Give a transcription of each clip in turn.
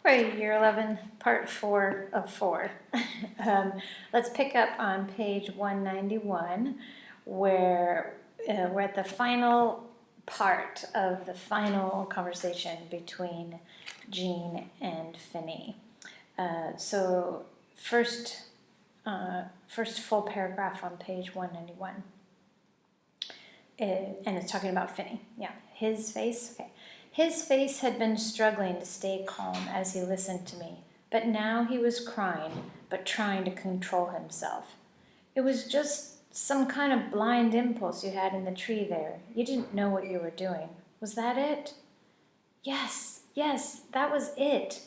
Right, year 11, part 4 of 4. Let's pick up on page 191, where we're at the final part of the final conversation between Jean and Finney. So first full paragraph on page 191. And it's talking about Finney. Yeah, his face. Okay. His face had been struggling to stay calm as he listened to me, but now he was crying, but trying to control himself. It was just some kind of blind impulse you had in the tree there. You didn't know what you were doing. Was that it? Yes, that was it.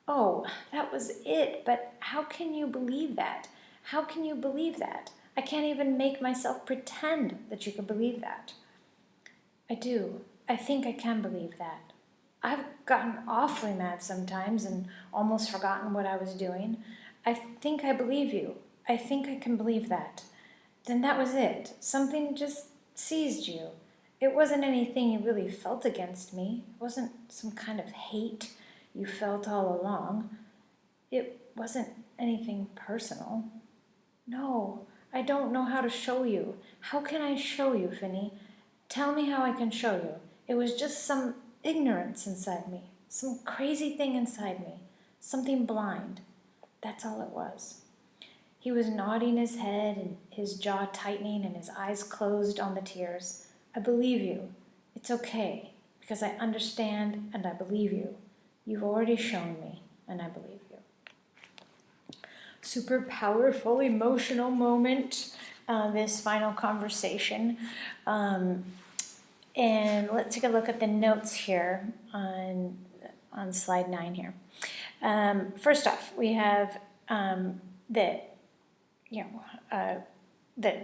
Oh, that was it, but how can you believe that? How can you believe that? I can't even make myself pretend that you can believe that. I do. I think I can believe that. I've gotten awfully mad sometimes and almost forgotten what I was doing. I think I believe you. I think I can believe that. Then that was it. Something just seized you. It wasn't anything you really felt against me. It wasn't some kind of hate you felt all along. It wasn't anything personal. No, I don't know how to show you. How can I show you, Finney? Tell me how I can show you. It was just some ignorance inside me, some crazy thing inside me, something blind. That's all it was. He was nodding his head and his jaw tightening and his eyes closed on the tears. I believe you. It's okay, because I understand and I believe you. You've already shown me, and I believe you. Super powerful, emotional moment, this final conversation. And let's take a look at the notes here on slide 9 here. First off, we have that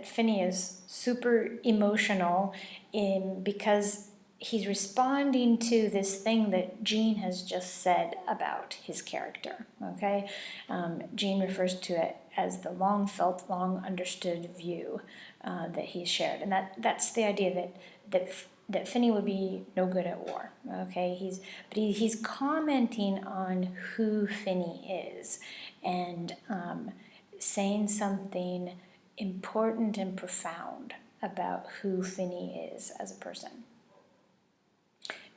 Finney is super emotional because he's responding to this thing that Jean has just said about his character, okay? Jean refers to it as the long-felt, long-understood view that he shared. And that's the idea that Finney would be no good at war, okay? He's commenting on who Finney is and saying something important and profound about who Finney is as a person.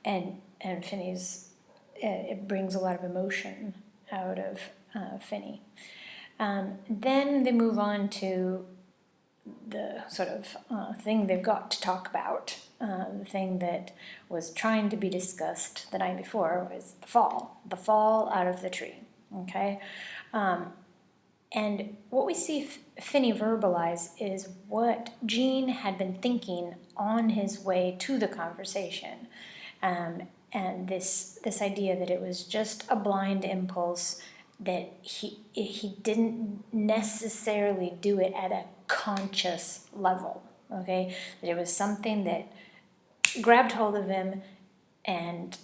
And Finney's, it brings a lot of emotion out of Finney. Then they move on to the sort of thing they've got to talk about. The thing that was trying to be discussed the night before was the fall out of the tree, okay? And what we see Finney verbalize is what Jean had been thinking on his way to the conversation. And this idea that it was just a blind impulse, that he didn't necessarily do it at a conscious level, okay? That it was something that grabbed hold of him and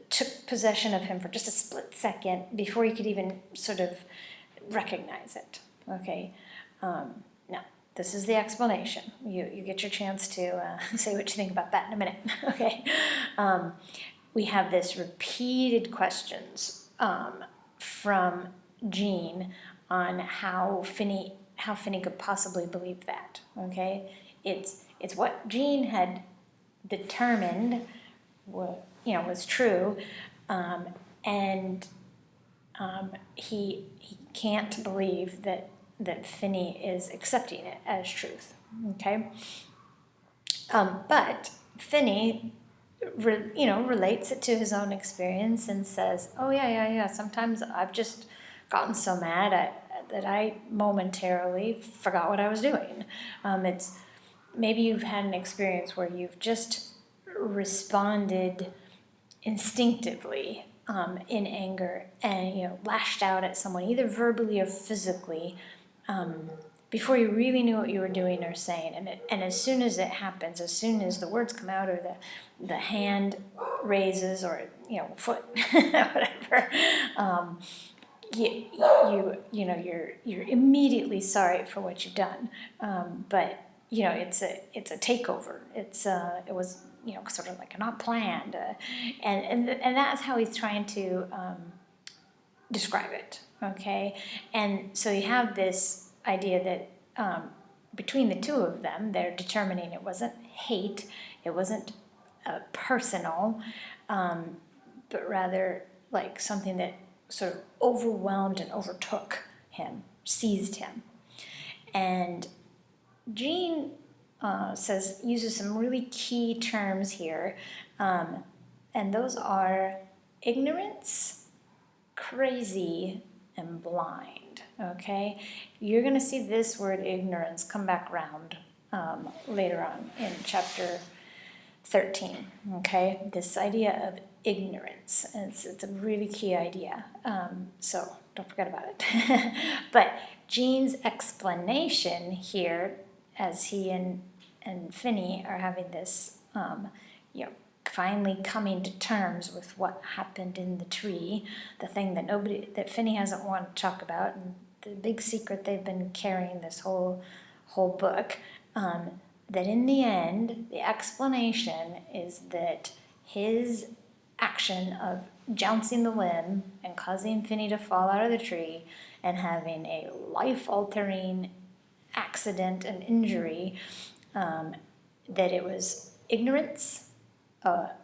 took possession of him for just a split second before he could even sort of recognize it, okay? Now, this is the explanation. You get your chance to say what you think about that in a minute, okay? We have this repeated questions from Jean on how Finney could possibly believe that, okay? It's what Jean had determined was true, and he can't believe that Finney is accepting it as truth, okay? But Finney, relates it to his own experience and says, oh, yeah, sometimes I've just gotten so mad that I momentarily forgot what I was doing. It's maybe you've had an experience where you've just responded instinctively in anger and lashed out at someone either verbally or physically before you really knew what you were doing or saying. And as soon as it happens, as soon as the words come out or the hand raises or foot whatever, you're immediately sorry for what you've done. But it's a takeover. It was sort of like not planned, and that's how he's trying to describe it, okay? And so you have this idea that between the two of them, they're determining it wasn't hate, it wasn't personal, but rather like something that sort of overwhelmed and overtook him, seized him. And Jean uses some really key terms here, and those are ignorance, crazy, and blind. Okay, you're going to see this word ignorance come back around later on in chapter 13. Okay, this idea of ignorance, and it's a really key idea. So don't forget about it. But Jean's explanation here, as he and Finney are having this, finally coming to terms with what happened in the tree, the thing that Finney hasn't wanted to talk about, and the big secret they've been carrying this whole book. That in the end, the explanation is that his action of jouncing the limb and causing Finney to fall out of the tree and having a life-altering accident and injury, that it was ignorance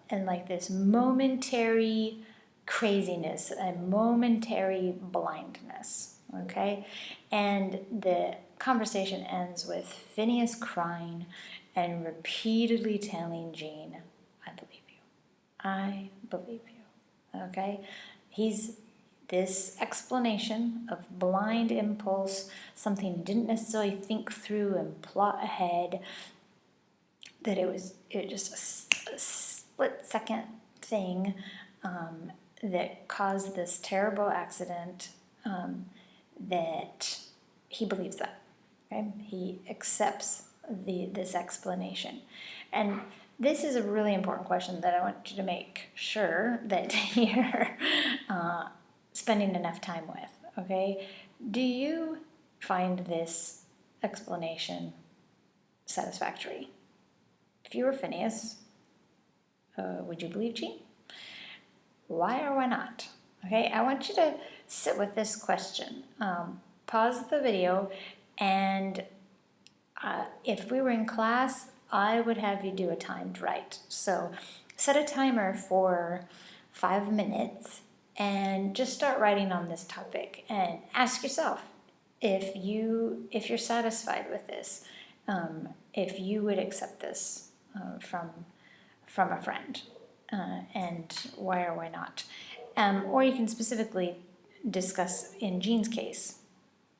and like this momentary craziness, a momentary blindness, okay? And the conversation ends with Phineas crying and repeatedly telling Jean, I believe you. I believe you. Okay? He's this explanation of blind impulse, something he didn't necessarily think through and plot ahead, that it was just a split-second thing that caused this terrible accident, that he believes that. Okay? He accepts this explanation. And this is a really important question that I want you to make sure that you're spending enough time with. Okay? Do you find this explanation satisfactory? If you were Phineas, would you believe Jean? Why or why not? Okay, I want you to sit with this question. Pause the video, and if we were in class, I would have you do a timed write. So set a timer for 5 minutes and just start writing on this topic and ask yourself if you're satisfied with this, if you would accept this from a friend, and why or why not. Or you can specifically discuss in Jean's case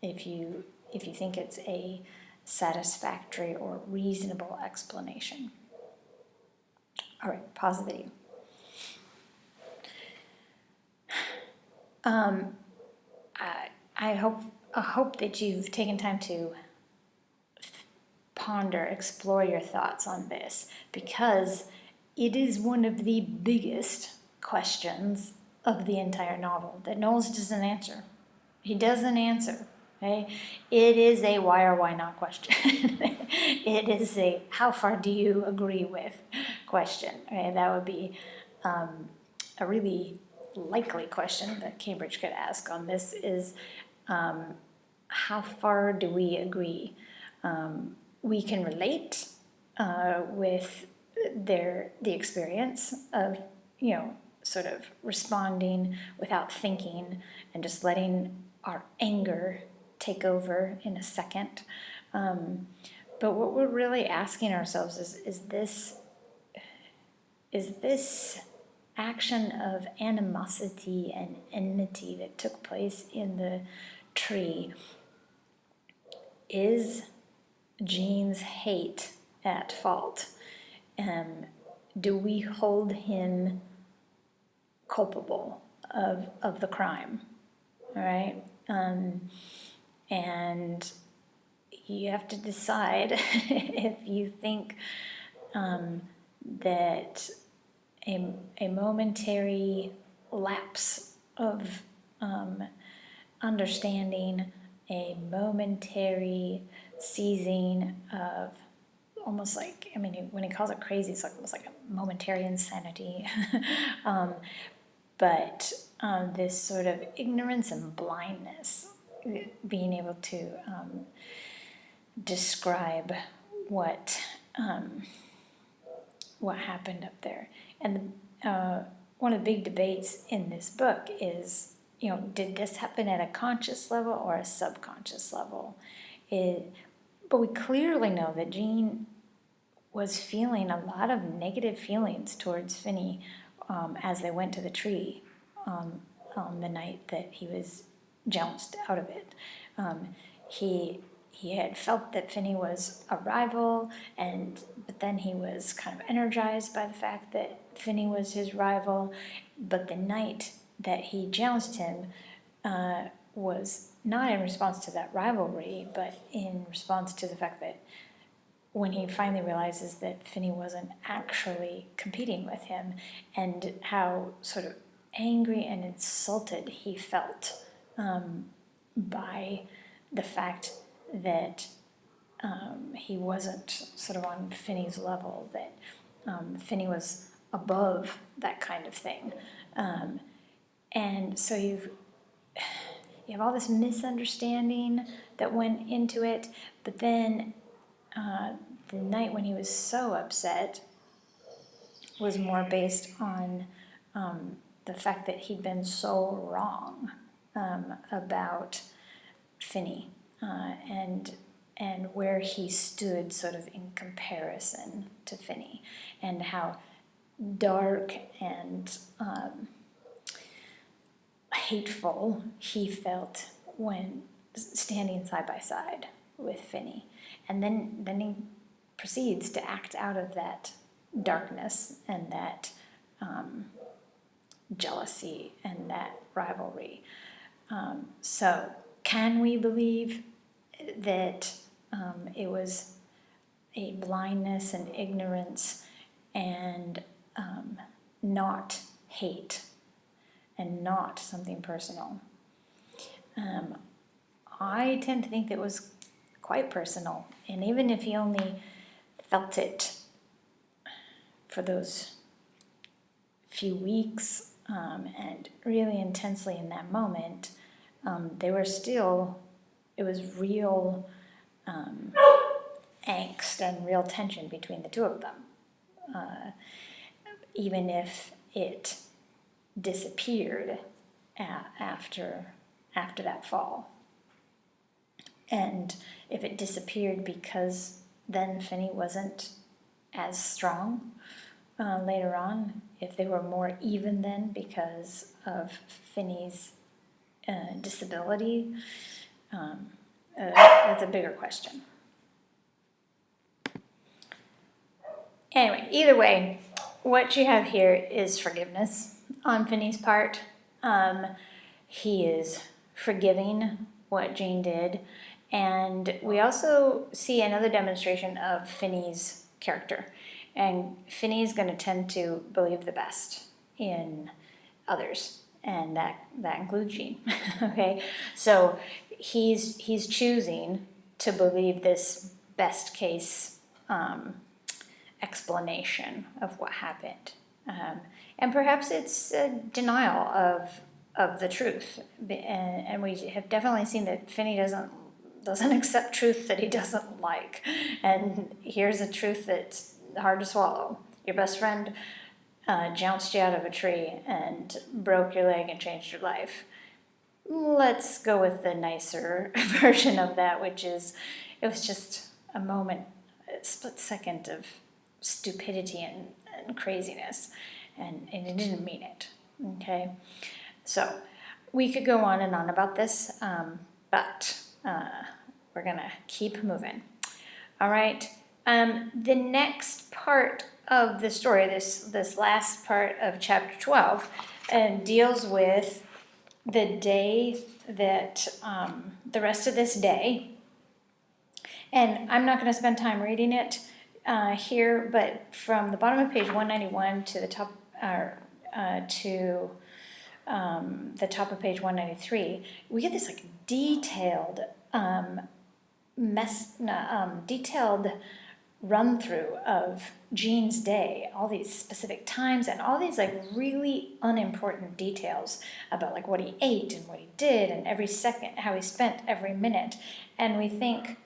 if you think it's a satisfactory or reasonable explanation. All right, pause the video. I hope that you've taken time to ponder, explore your thoughts on this, because it is one of the biggest questions of the entire novel that Knowles doesn't answer. He doesn't answer. Okay? It is a why or why not question. It is a how far do you agree with question. Okay? That would be a really likely question that Cambridge could ask on this is how far do we agree? We can relate with the experience of, sort of responding without thinking and just letting our anger take over in a second. But what we're really asking ourselves is this action of animosity and enmity that took place in the tree, is Jean's hate at fault? Do we hold him culpable of the crime? All right? And you have to decide if you think that a momentary lapse of understanding, a momentary seizing of almost like, when he calls it crazy, it's like almost like a momentary insanity. But this sort of ignorance and blindness, being able to describe what happened up there. And one of the big debates in this book is, did this happen at a conscious level or a subconscious level? But we clearly know that Jean was feeling a lot of negative feelings towards Finney as they went to the tree on the night that he was jounced out of it. He had felt that Finney was a rival, but then he was kind of energized by the fact that Finney was his rival. But the night that he jounced him was not in response to that rivalry, but in response to the fact that when he finally realizes that Finney wasn't actually competing with him, and how sort of angry and insulted he felt by the fact that he wasn't sort of on Finney's level, that Finney was above that kind of thing. And so you have all this misunderstanding that went into it, but then the night when he was so upset was more based on the fact that he'd been so wrong about Finney and where he stood sort of in comparison to Finney, and how dark and hateful he felt when standing side by side with Finney. And then he proceeds to act out of that darkness and that jealousy and that rivalry. So can we believe that it was a blindness and ignorance and not hate and not something personal? I tend to think that it was quite personal, and even if he only felt it for those few weeks and really intensely in that moment, it was real angst and real tension between the two of them, even if it disappeared after that fall. And if it disappeared because then Finney wasn't as strong later on, if they were more even then because of Finney's disability, that's a bigger question. Anyway, either way, what you have here is forgiveness on Finney's part. He is forgiving what Jane did, and we also see another demonstration of Finney's character. And Finney's going to tend to believe the best in others, and that includes Jean. Okay, so he's choosing to believe this best case explanation of what happened, and perhaps it's a denial of the truth. And we have definitely seen that Finney doesn't accept truth that he doesn't like, and here's a truth that's hard to swallow. Your best friend jounced you out of a tree and broke your leg and changed your life. Let's go with the nicer version of that, which is it was just a moment, a split second of stupidity and craziness, and he didn't mean it. Okay, so we could go on and on about this, but we're gonna keep moving. All right. The next part of the story, this last part of chapter 12, deals with the day that, the rest of this day. And I'm not going to spend time reading it here, but from the bottom of page 191 to the top, the top of page 193, we get this like detailed run through of Gene's day, all these specific times and all these like really unimportant details about like what he ate and what he did and every second, how he spent every minute. And we think,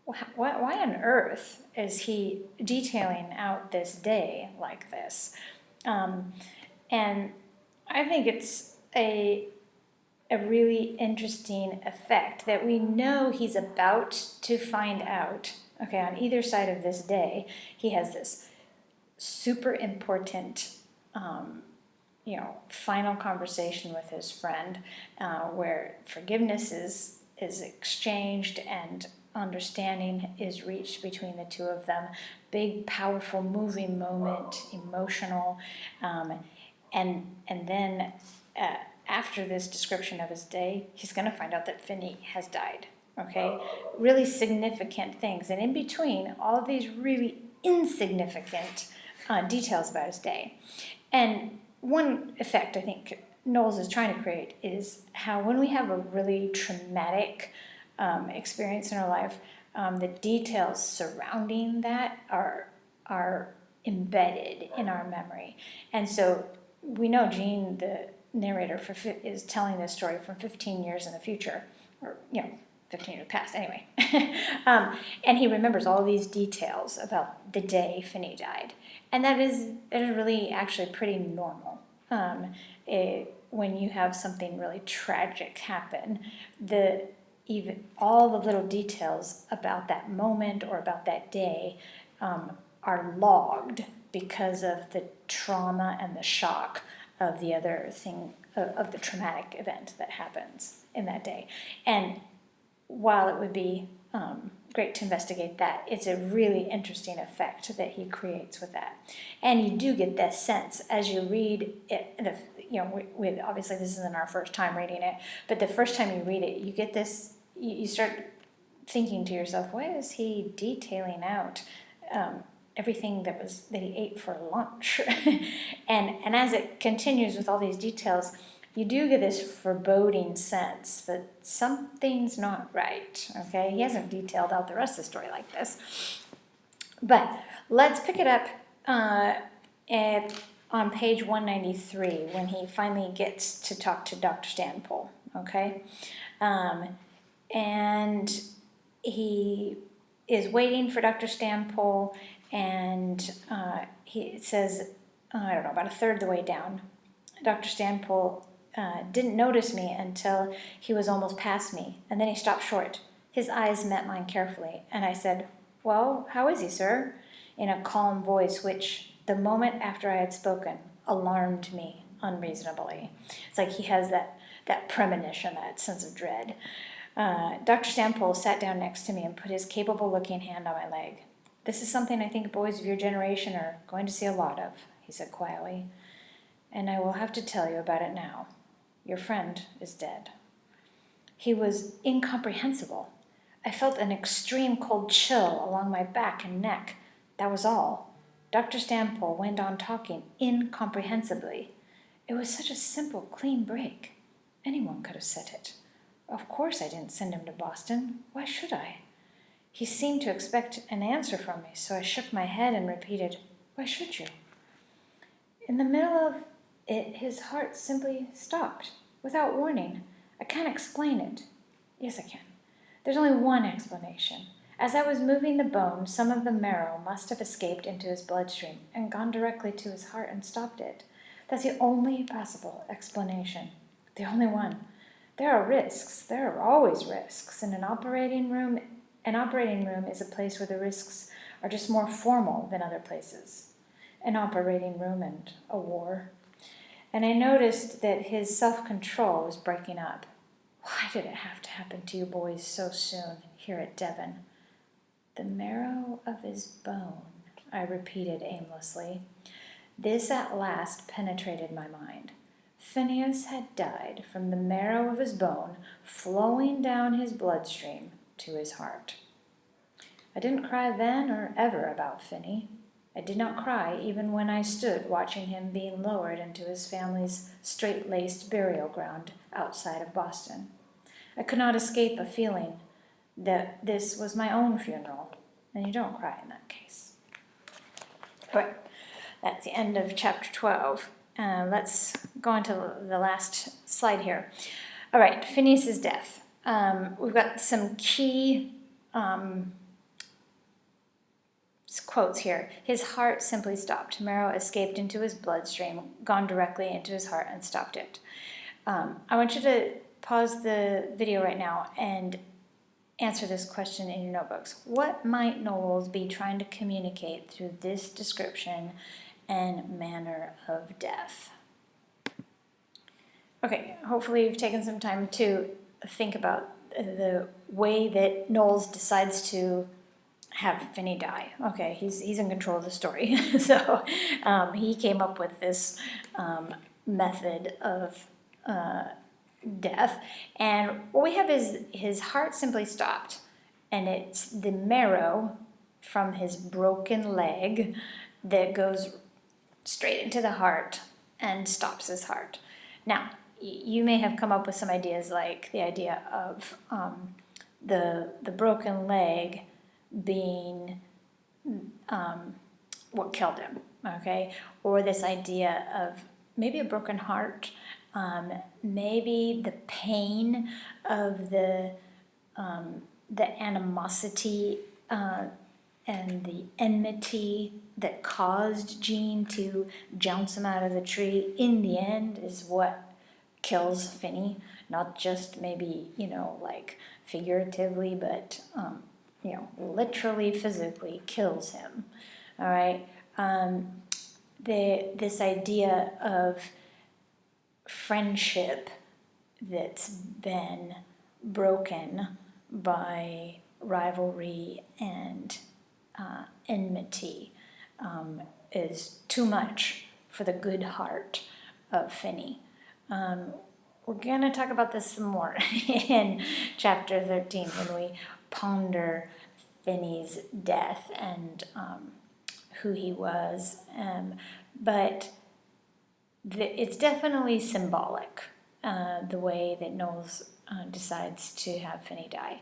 why on earth is he detailing out this day like this? And I think it's a really interesting effect that we know he's about to find out. Okay, on either side of this day, he has this super important, final conversation with his friend, where forgiveness is exchanged and understanding is reached between the two of them. Big, powerful, moving moment, emotional, and then after this description of his day, he's going to find out that Finney has died. Okay, really significant things, and in between, all of these really insignificant details about his day. And one effect I think Knowles is trying to create is how when we have a really traumatic experience in our life, the details surrounding that are embedded in our memory. And so we know Gene, the narrator, is telling this story from 15 years in the future, or 15 years past anyway. And he remembers all these details about the day Finney died. And that is really actually pretty normal. When you have something really tragic happen, even all the little details about that moment or about that day are logged because of the trauma and the shock of the other thing, of the traumatic event that happens in that day. And while it would be great to investigate that, it's a really interesting effect that he creates with that. And you do get this sense as you read it, with obviously this isn't our first time reading it, but the first time you read it, you get this, you start thinking to yourself, why is he detailing out everything that he ate for lunch? and as it continues with all these details, you do get this foreboding sense that something's not right, okay? He hasn't detailed out the rest of the story like this. But let's pick it up on page 193 when he finally gets to talk to Dr. Stanpole, okay? And he is waiting for Dr. Stanpole, and he says, I don't know, about a third of the way down, Dr. Stanpole didn't notice me until he was almost past me, and then he stopped short. His eyes met mine carefully, and I said, well, how is he, sir? In a calm voice which, the moment after I had spoken, alarmed me unreasonably. It's like he has that premonition, that sense of dread. Dr. Stanpole sat down next to me and put his capable-looking hand on my leg. This is something I think boys of your generation are going to see a lot of, he said quietly. And I will have to tell you about it now. Your friend is dead. He was incomprehensible. I felt an extreme cold chill along my back and neck. That was all. Dr. Stanpole went on talking incomprehensibly. It was such a simple, clean break. Anyone could have said it. Of course I didn't send him to Boston. Why should I? He seemed to expect an answer from me, so I shook my head and repeated, why should you? In the middle of it, his heart simply stopped, without warning. I can't explain it. Yes, I can. There's only one explanation. As I was moving the bone, some of the marrow must have escaped into his bloodstream and gone directly to his heart and stopped it. That's the only possible explanation. The only one. There are risks. There are always risks. In an operating room is a place where the risks are just more formal than other places. An operating room and a war. And I noticed that his self-control was breaking up. Why did it have to happen to you boys so soon here at Devon? The marrow of his bone, I repeated aimlessly. This at last penetrated my mind. Phineas had died from the marrow of his bone flowing down his bloodstream to his heart. I didn't cry then or ever about Finney. I did not cry even when I stood watching him being lowered into his family's straight-laced burial ground outside of Boston. I could not escape a feeling that this was my own funeral, then you don't cry in that case. All right, that's the end of chapter 12. Let's go on to the last slide here. All right, Phineas's death. We've got some key quotes here. His heart simply stopped. Marrow escaped into his bloodstream, gone directly into his heart and stopped it. I want you to pause the video right now and answer this question in your notebooks. What might Knowles be trying to communicate through this description and manner of death? Okay, hopefully you've taken some time to think about the way that Knowles decides to have Finney die. Okay, he's in control of the story. So he came up with this method of death. And what we have is his heart simply stopped. And it's the marrow from his broken leg that goes straight into the heart and stops his heart. Now, you may have come up with some ideas, like the idea of the broken leg being what killed him, okay? Or this idea of maybe a broken heart, maybe the pain of the animosity and the enmity that caused Jean to jounce him out of the tree in the end is what kills Finney. Not just maybe, like figuratively, but, literally, physically kills him. All right? This idea of friendship that's been broken by rivalry and enmity is too much for the good heart of Finney. We're going to talk about this some more in chapter 13 when we ponder Finney's death and who he was. But it's definitely symbolic. The way that Knowles decides to have Finney die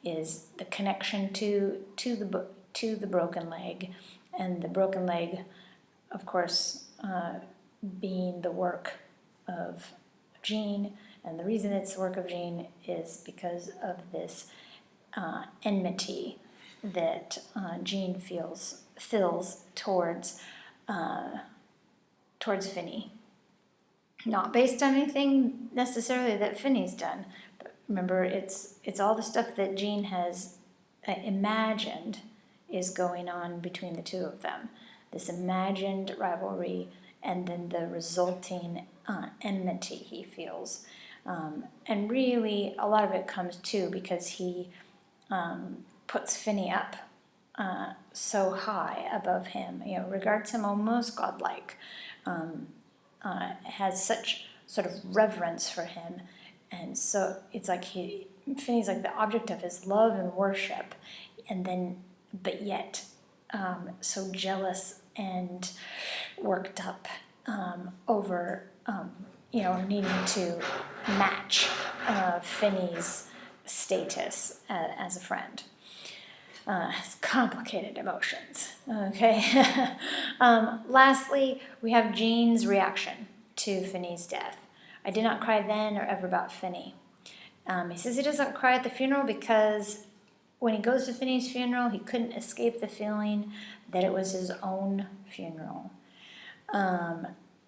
is the connection to the broken leg, and the broken leg, of course, being the work of Jean. And the reason it's the work of Jean is because of this enmity that Jean feels towards Finney. Not based on anything necessarily that Finney's done, but remember, it's all the stuff that Jean has imagined is going on between the two of them. This imagined rivalry and then the resulting enmity he feels. And really, a lot of it comes too because he puts Finney up so high above him, regards him almost godlike, has such sort of reverence for him. And so it's like Finney's like the object of his love and worship, but yet so jealous and worked up over needing to match Finney's status as a friend. It's complicated emotions. Okay. Lastly, we have Jean's reaction to Finney's death. I did not cry then or ever about Finney. He says he doesn't cry at the funeral because when he goes to Finney's funeral, he couldn't escape the feeling that it was his own funeral.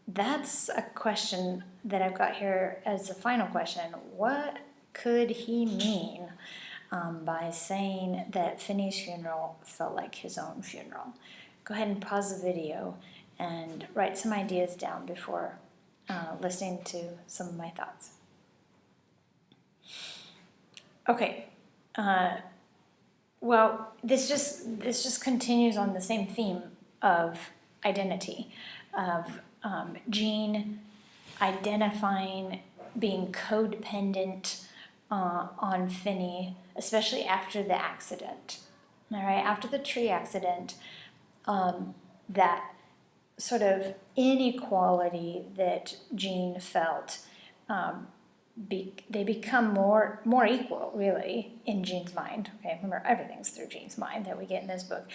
That's a question that I've got here as a final question. What could he mean by saying that Finney's funeral felt like his own funeral? Go ahead and pause the video and write some ideas down before listening to some of my thoughts. Okay. Well, this just continues on the same theme of identity, of Jean identifying, being codependent on Finney, especially after the accident. All right, after the tree accident, that sort of inequality that Jean felt they become more equal, really, in Jean's mind. Okay, remember, everything's through Jean's mind that we get in this book.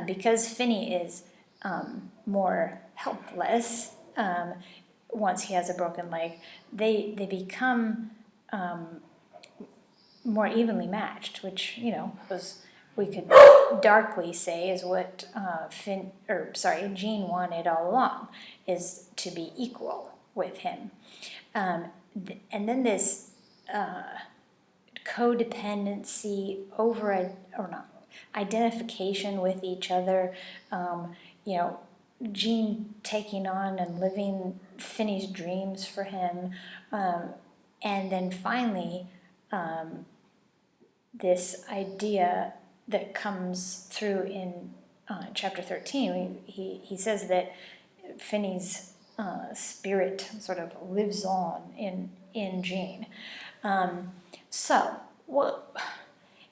Because Finney is more helpless once he has a broken leg, they become more evenly matched, which, we could darkly say is what Jean wanted all along, is to be equal with him. And then this codependency identification with each other, Jean taking on and living Finney's dreams for him, and then finally this idea that comes through in chapter 13. He says that Finney's spirit sort of lives on in Jean.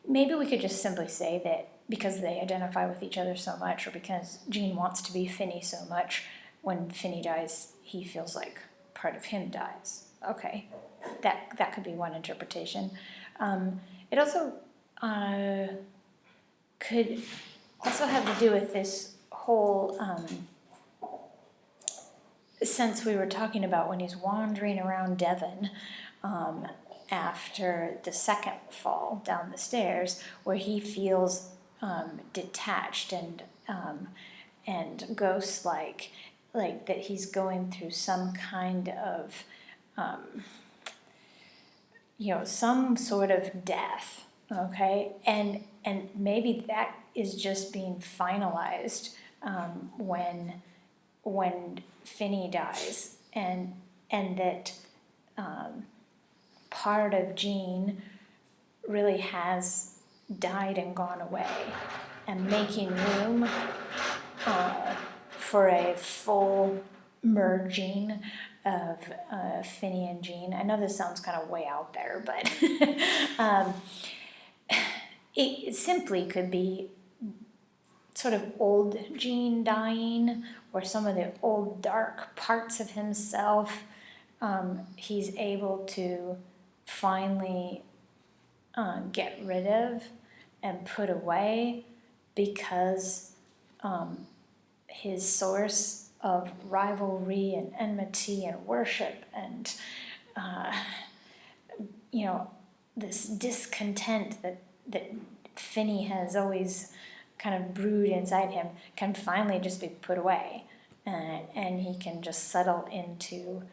Maybe we could just simply say that because they identify with each other so much, or because Jean wants to be Finney so much, when Finney dies, he feels like part of him dies. Okay, that could be one interpretation. It also could also have to do with this whole sense we were talking about when he's wandering around Devon after the second fall down the stairs, where he feels detached and ghost-like, like that he's going through some kind of some sort of death. Okay, and maybe that is just being finalized when Finney dies, and that part of Jean really has died and gone away, and making room for a full merging of Finney and Jean. I know this sounds kind of way out there, but it simply could be sort of old Jean dying, or some of the old dark parts of himself he's able to finally get rid of and put away, because his source of rivalry and enmity and worship and this discontent that Finney has always kind of brewed inside him can finally just be put away, and he can just settle into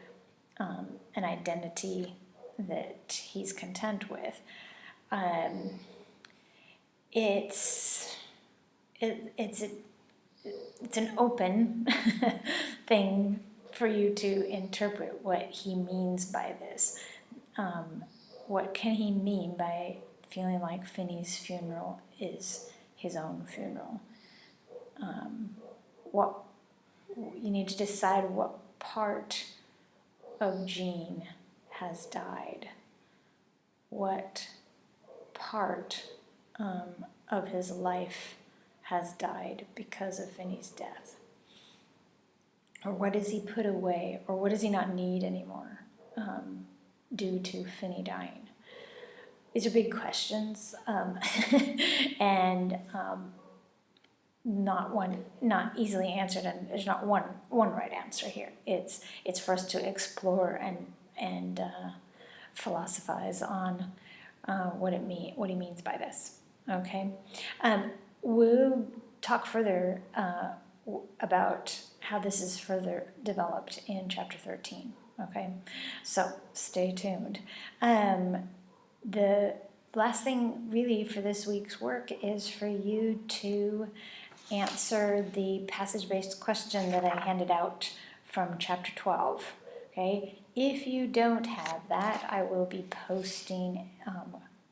an identity that he's content with. It's an open thing for you to interpret what he means by this. What can he mean by feeling like Finney's funeral is his own funeral? What you need to decide what part of Jean has died. What part of his life has died because of Finney's death? Or what does he put away, or what does he not need anymore due to Finney dying? These are big questions, and not easily answered, and there's not one right answer here. It's for us to explore and philosophize on what he means by this. Okay, we'll talk further about how this is further developed in chapter 13. Okay, so stay tuned. The last thing really for this week's work is for you to answer the passage-based question that I handed out from chapter 12. Okay, if you don't have that, I will be posting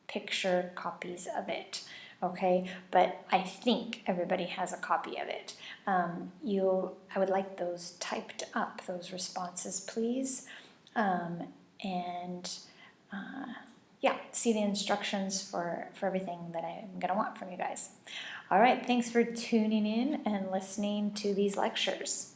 picture copies of it. Okay, but I think everybody has a copy of it. I would like those typed up, those responses, please. See the instructions for everything that I'm going to want from you guys. All right, thanks for tuning in and listening to these lectures.